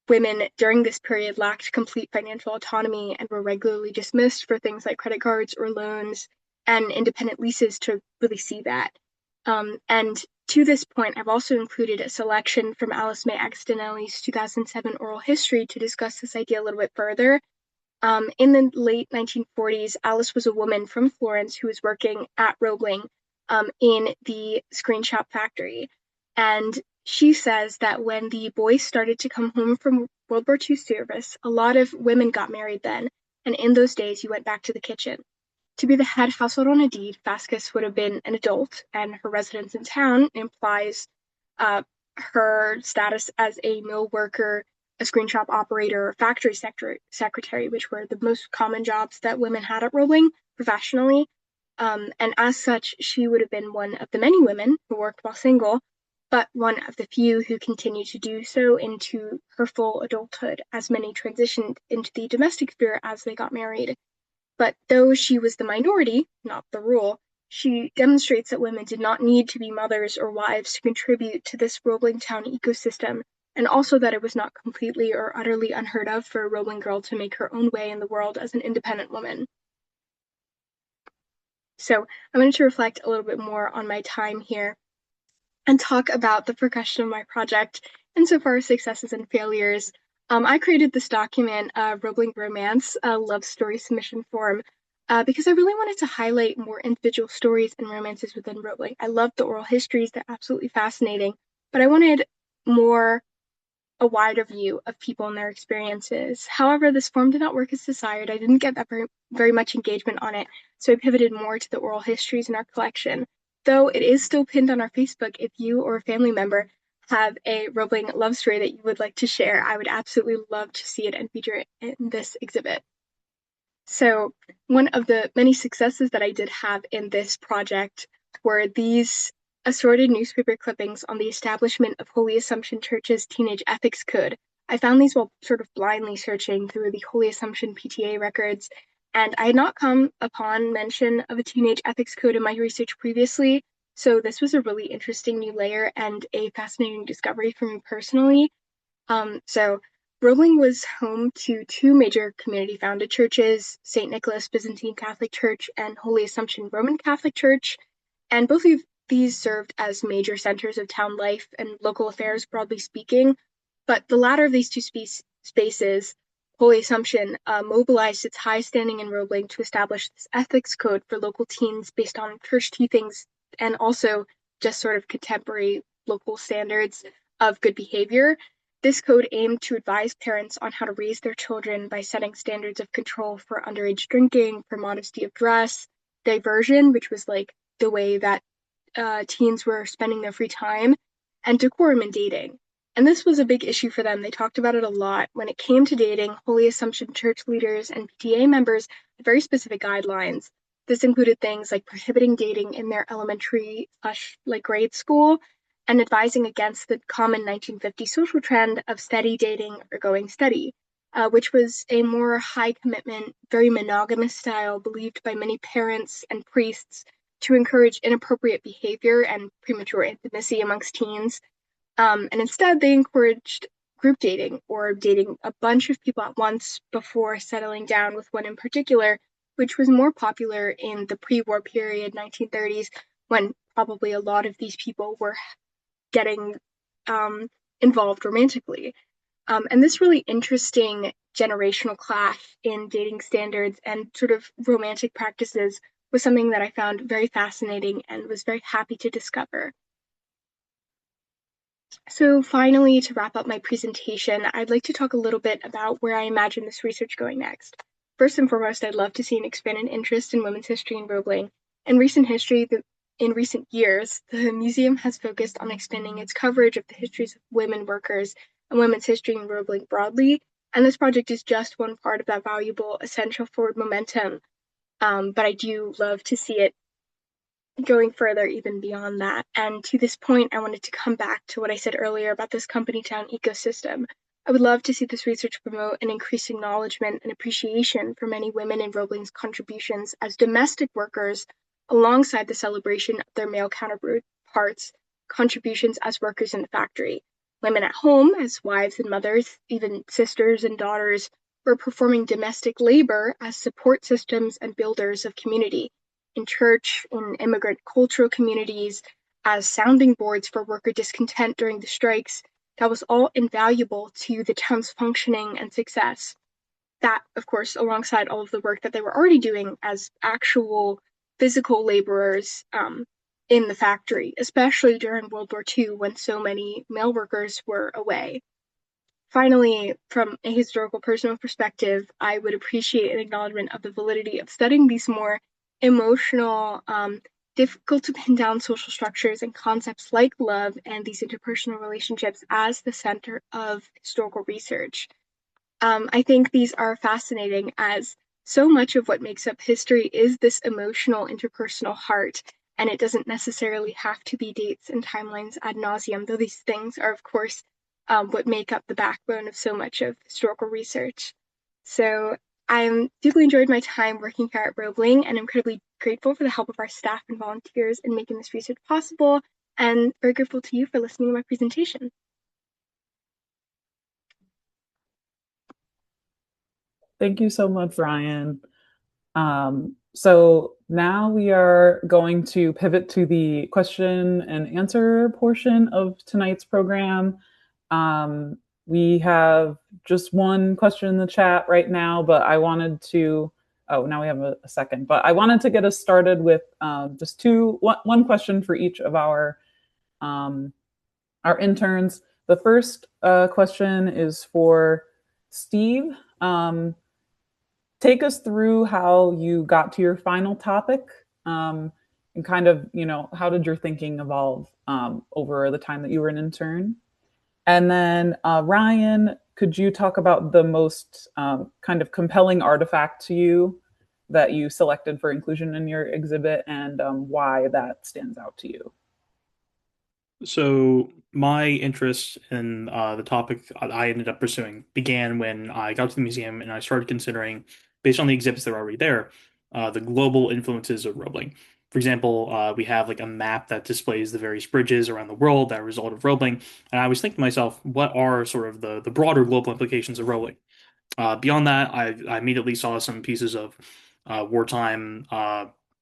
C: women during this period lacked complete financial autonomy and were regularly dismissed for things like credit cards or loans and independent leases to really see that. And to this point, I've also included a selection from Alice May Agostinelli's 2007 oral history to discuss this idea a little bit further. In the late 1940s, Alice was a woman from Florence who was working at Roebling in the screen shop factory. And she says that when the boys started to come home from World War II service, a lot of women got married then. And in those days, you went back to the kitchen. To be the head household on a deed, Fascus would have been an adult, and her residence in town implies her status as a mill worker, a screen shop operator, or factory secretary, which were the most common jobs that women had at Roebling professionally. And as such, she would have been one of the many women who worked while single but one of the few who continued to do so into her full adulthood, as many transitioned into the domestic sphere as they got married. But though she was the minority, not the rule, she demonstrates that women did not need to be mothers or wives to contribute to this Roebling town ecosystem, and also that it was not completely or utterly unheard of for a Roebling girl to make her own way in the world as an independent woman. So I wanted to reflect a little bit more on my time here and talk about the progression of my project insofar as successes and failures. I created this document, Roebling Romance, a love story submission form, because I really wanted to highlight more individual stories and romances within Roebling. I loved the oral histories, they're absolutely fascinating, but I wanted a wider view of people and their experiences. However, this form did not work as desired. I didn't get that very much engagement on it, so I pivoted more to the oral histories in our collection. Though it is still pinned on our Facebook, if you or a family member have a Roebling love story that you would like to share, I would absolutely love to see it and feature it in this exhibit. So one of the many successes that I did have in this project were these assorted newspaper clippings on the establishment of Holy Assumption Church's Teenage Ethics Code. I found these while sort of blindly searching through the Holy Assumption PTA records, and I had not come upon mention of a teenage ethics code in my research previously, so this was a really interesting new layer and a fascinating discovery for me personally. So Roebling was home to two major community-founded churches, St. Nicholas Byzantine Catholic Church and Holy Assumption Roman Catholic Church, and both of these served as major centers of town life and local affairs, broadly speaking. But the latter of these two spaces, Holy Assumption, mobilized its high standing in Roebling to establish this ethics code for local teens based on church teachings and also just sort of contemporary local standards of good behavior. This code aimed to advise parents on how to raise their children by setting standards of control for underage drinking, for modesty of dress, diversion, which was like the way that teens were spending their free time, and decorum in dating. And this was a big issue for them. They talked about it a lot. When it came to dating, Holy Assumption Church leaders and PTA members had very specific guidelines. This included things like prohibiting dating in their elementary / grade school and advising against the common 1950 social trend of steady dating or going steady, which was a more high commitment, very monogamous style believed by many parents and priests to encourage inappropriate behavior and premature intimacy amongst teens. And instead, they encouraged group dating or dating a bunch of people at once before settling down with one in particular, which was more popular in the pre-war period, 1930s, when probably a lot of these people were getting involved romantically. And this really interesting generational clash in dating standards and sort of romantic practices was something that I found very fascinating and was very happy to discover. So finally, to wrap up my presentation, I'd like to talk a little bit about where I imagine this research going next. First and foremost, I'd love to see an expanded interest in women's history in Roebling. In recent years, the museum has focused on expanding its coverage of the histories of women workers and women's history in Roebling broadly, and this project is just one part of that valuable, essential forward momentum. But I do love to see it going further even beyond that. And to this point, I wanted to come back to what I said earlier about this company town ecosystem. I would love to see this research promote an increased acknowledgement and appreciation for many women in Roebling's contributions as domestic workers, alongside the celebration of their male counterparts' contributions as workers in the factory. Women at home, as wives and mothers, even sisters and daughters, were performing domestic labor as support systems and builders of community. In church, in immigrant cultural communities, as sounding boards for worker discontent during the strikes, that was all invaluable to the town's functioning and success. That, of course, alongside all of the work that they were already doing as actual physical laborers in the factory, especially during World War II when so many male workers were away. Finally, from a historical personal perspective, I would appreciate an acknowledgement of the validity of studying these more emotional, difficult to pin down social structures and concepts like love and these interpersonal relationships as the center of historical research. I think these are fascinating as so much of what makes up history is this emotional interpersonal heart. and it doesn't necessarily have to be dates and timelines ad nauseum, though these things are, of course, what make up the backbone of so much of historical research. So I'm deeply enjoyed my time working here at Roebling, and incredibly grateful for the help of our staff and volunteers in making this research possible, and very grateful to you for listening to my presentation.
A: Thank you so much, Ryan. So now we are going to pivot to the question and answer portion of tonight's program. We have just one question in the chat right now, but I wanted to, oh, now we have a second, but I wanted to get us started with just one question for each of our interns. The first question is for Steve. Take us through how you got to your final topic, and kind of, how did your thinking evolve over the time that you were an intern? And then Ryan, could you talk about the most kind of compelling artifact to you that you selected for inclusion in your exhibit, and why that stands out to you?
B: So my interest in the topic I ended up pursuing began when I got to the museum and I started considering, based on the exhibits that are already there, the global influences of Roebling. For example, we have like a map that displays the various bridges around the world that result of Roebling, and I was thinking to myself, what are sort of the broader global implications of Roebling? Beyond that, I immediately saw some pieces of wartime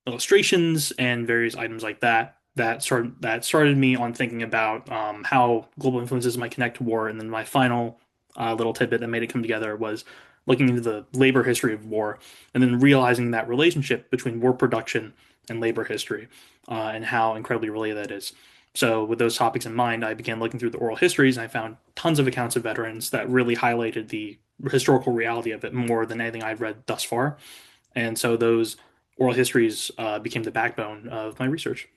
B: illustrations and various items like that started me on thinking about how global influences might connect to war. And then my final little tidbit that made it come together was looking into the labor history of war, and then realizing that relationship between war production and labor history, and how incredibly related that is. So, with those topics in mind, I began looking through the oral histories, and I found tons of accounts of veterans that really highlighted the historical reality of it more than anything I'd read thus far. And so, those oral histories became the backbone of my research.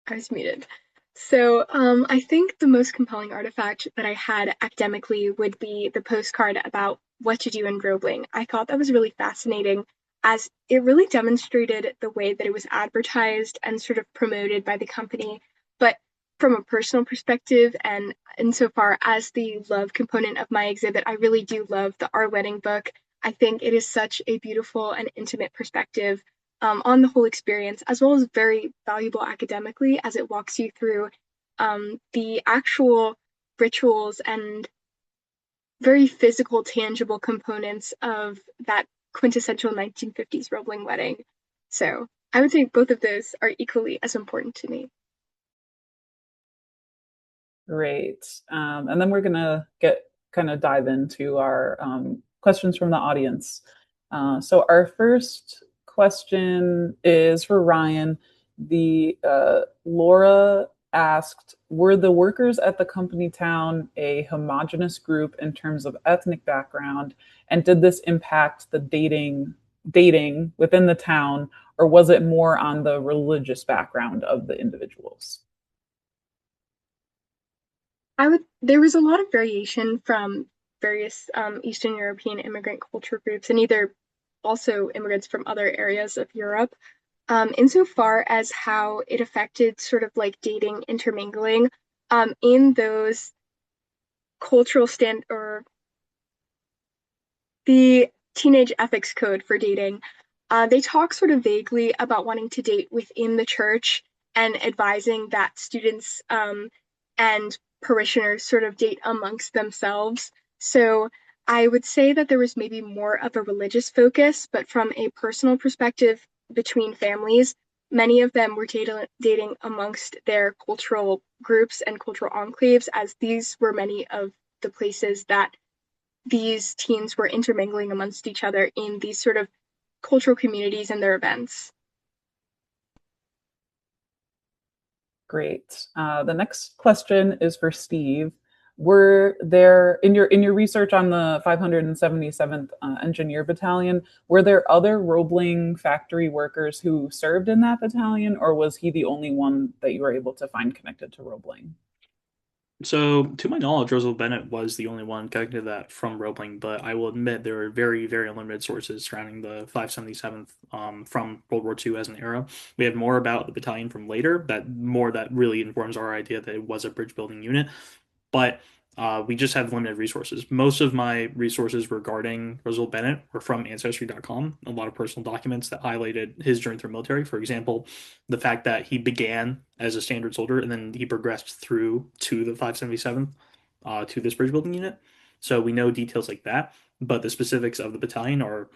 C: I was muted. So I think the most compelling artifact that I had academically would be the postcard about what to do in Roebling. I thought that was really fascinating, as it really demonstrated the way that it was advertised and sort of promoted by the company. But from a personal perspective, and insofar as the love component of my exhibit, I really do love the Our Wedding book. I think it is such a beautiful and intimate perspective on the whole experience, as well as very valuable academically, as it walks you through the actual rituals and very physical, tangible components of that quintessential 1950s Roebling wedding. So I would say both of those are equally as important to me.
A: Great. And then we're going to dive into our questions from the audience. So our first question is for Ryan. Laura asked, were the workers at the company town a homogenous group in terms of ethnic background? And did this impact the dating within the town, or was it more on the religious background of the individuals?
C: There was a lot of variation from various Eastern European immigrant culture groups, and either also immigrants from other areas of Europe, insofar as how it affected sort of like dating intermingling in those cultural stand or the teenage ethics code for dating. They talk sort of vaguely about wanting to date within the church and advising that students and parishioners sort of date amongst themselves. So I would say that there was maybe more of a religious focus, but from a personal perspective between families, many of them were dating amongst their cultural groups and cultural enclaves, as these were many of the places that these teens were intermingling amongst each other in these sort of cultural communities and their events.
A: Great. The next question is for Steve. Were there, in your research on the 577th Engineer Battalion, were there other Roebling factory workers who served in that battalion, or was he the only one that you were able to find connected to Roebling?
B: So, to my knowledge, Roosevelt Bennett was the only one connected to that from Roebling, but I will admit there are very, very limited sources surrounding the 577th from World War II as an era. We have more about the battalion from later, that really informs our idea that it was a bridge building unit, but we just have limited resources. Most of my resources regarding Roosevelt Bennett were from Ancestry.com, a lot of personal documents that highlighted his journey through military. For example, the fact that he began as a standard soldier and then he progressed through to the 577th, to this bridge building unit. So we know details like that, but the specifics of the battalion are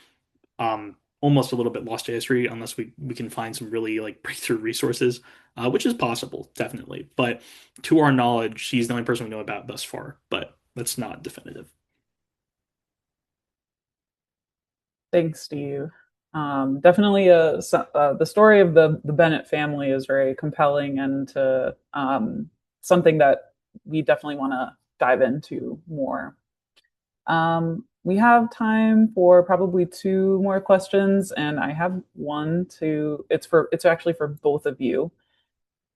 B: almost a little bit lost to history unless we can find some really like breakthrough resources, which is possible, definitely. But to our knowledge, she's the only person we know about thus far, but that's not definitive.
A: Thanks, Steve. Definitely, the story of the Bennett family is very compelling and something that we definitely want to dive into more. We have time for probably two more questions, and I have one to. It's actually for both of you.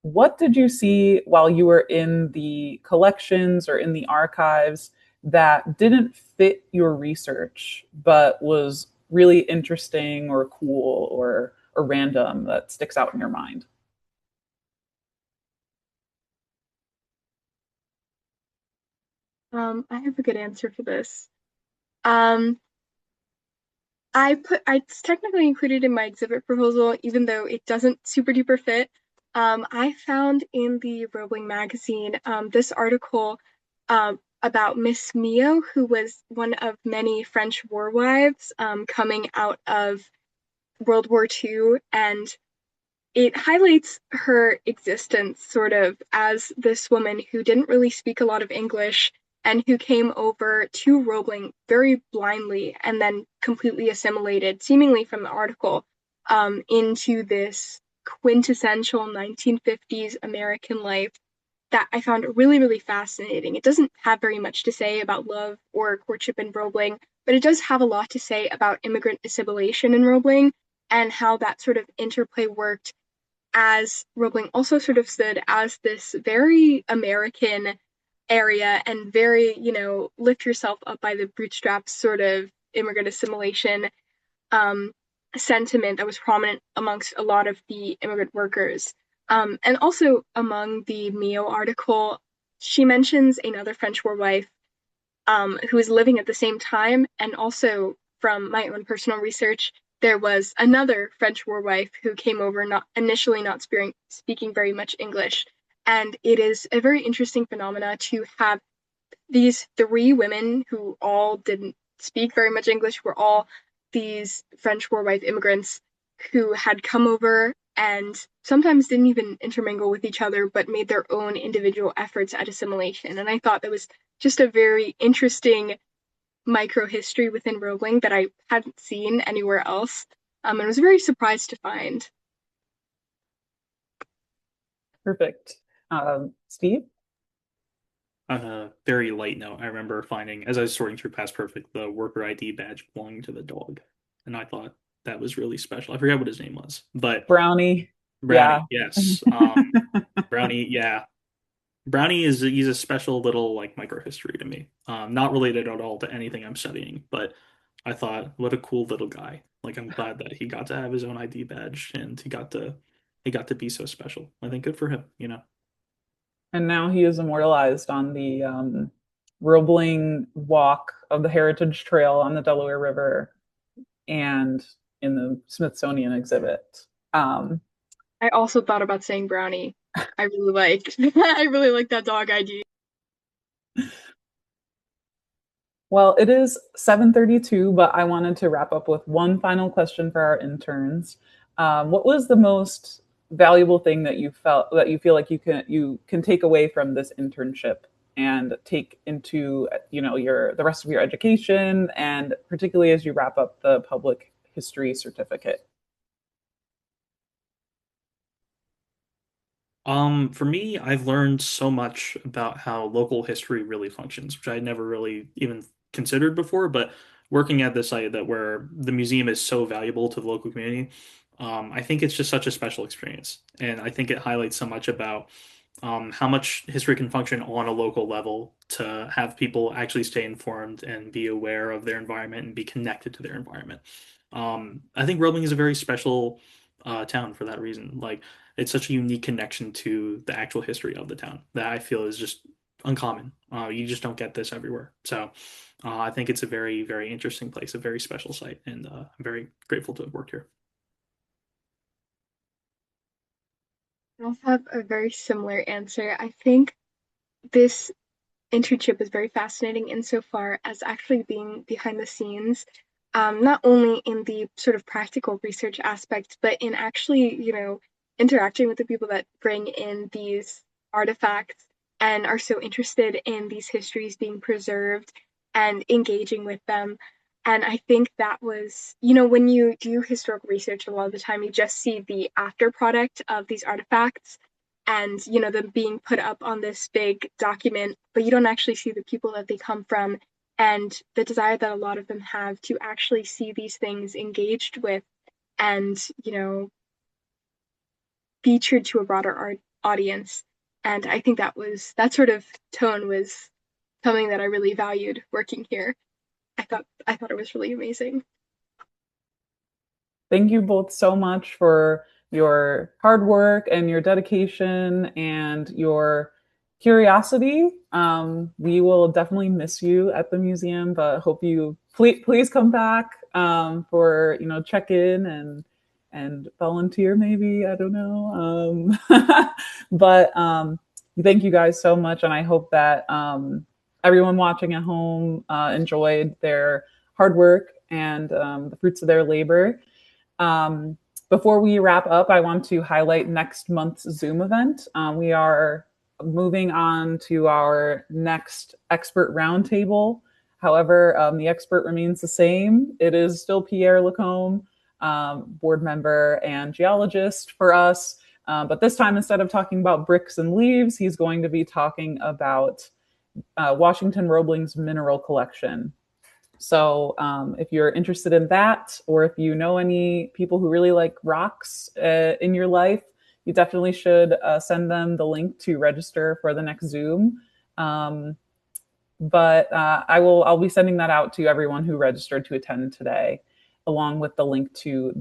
A: What did you see while you were in the collections or in the archives that didn't fit your research, but was really interesting or cool or random that sticks out in your mind?
C: I have a good answer for this. Um, it's technically included in my exhibit proposal, even though it doesn't super duper fit. I found in the Roebling magazine this article about Miss Mio, who was one of many French war wives coming out of World War II, and it highlights her existence sort of as this woman who didn't really speak a lot of English and who came over to Roebling very blindly and then completely assimilated, seemingly from the article, into this quintessential 1950s American life that I found really, really fascinating. It doesn't have very much to say about love or courtship in Roebling, but it does have a lot to say about immigrant assimilation in Roebling and how that sort of interplay worked as Roebling also sort of stood as this very American area and very, lift yourself up by the bootstraps sort of immigrant assimilation um, sentiment that was prominent amongst a lot of the immigrant workers. And also among the Mio article, she mentions another French war wife who was living at the same time. And also, from my own personal research, there was another French war wife who came over, not initially not speaking very much English. And it is a very interesting phenomena to have these three women who all didn't speak very much English, were all these French war wife immigrants who had come over and sometimes didn't even intermingle with each other, but made their own individual efforts at assimilation. And I thought that was just a very interesting micro history within Roebling that I hadn't seen anywhere else. And was very surprised to find.
A: Perfect. Steve?
B: On a very light note, I remember finding, as I was sorting through Past Perfect, the worker ID badge belonging to the dog. And I thought that was really special. I forget what his name was, but
A: Brownie. Yeah.
B: Brownie, yes. Brownie, yeah. Brownie he's a special little like microhistory to me. Not related at all to anything I'm studying, but I thought, what a cool little guy. Like I'm glad that he got to have his own ID badge and he got to be so special. I think good for him.
A: And now he is immortalized on the Roebling Walk of the Heritage Trail on the Delaware River and in the Smithsonian exhibit.
C: I also thought about saying Brownie. I really liked I really like that dog ID.
A: Well, it is 7:32, but I wanted to wrap up with one final question for our interns. What was the most valuable thing that you feel like you can take away from this internship and take into your the rest of your education, and particularly as you wrap up the public history certificate?
B: For me, I've learned so much about how local history really functions, which I had never really even considered before. But working at this site that where the museum is so valuable to the local community, I think it's just such a special experience, and I think it highlights so much about how much history can function on a local level to have people actually stay informed and be aware of their environment and be connected to their environment. I think Roebling is a very special town for that reason. Like, it's such a unique connection to the actual history of the town that I feel is just uncommon. You just don't get this everywhere. So I think it's a very, very interesting place, a very special site, and I'm very grateful to have worked here.
C: I also have a very similar answer. I think this internship was very fascinating insofar as actually being behind the scenes, not only in the sort of practical research aspect, but in actually, interacting with the people that bring in these artifacts and are so interested in these histories being preserved and engaging with them. And I think that was, when you do historical research, a lot of the time you just see the after product of these artifacts and them being put up on this big document, but you don't actually see the people that they come from and the desire that a lot of them have to actually see these things engaged with and featured to a broader audience. And I think that sort of tone was something that I really valued working here. I thought it was really amazing.
A: Thank you both so much for your hard work and your dedication and your curiosity. We will definitely miss you at the museum, but hope you please come back for check in and volunteer maybe. I don't know, but thank you guys so much, and I hope that everyone watching at home enjoyed their hard work and the fruits of their labor. Um, Before we wrap up, I want to highlight next month's Zoom event. We are moving on to our next expert roundtable. However, the expert remains the same. It is still Pierre Lacombe, board member and geologist for us. But this time, instead of talking about bricks and leaves, he's going to be talking about Washington Roebling's mineral collection. So if you're interested in that, or if you know any people who really like rocks in your life, you definitely should send them the link to register for the next Zoom. But I'll be sending that out to everyone who registered to attend today, along with the link to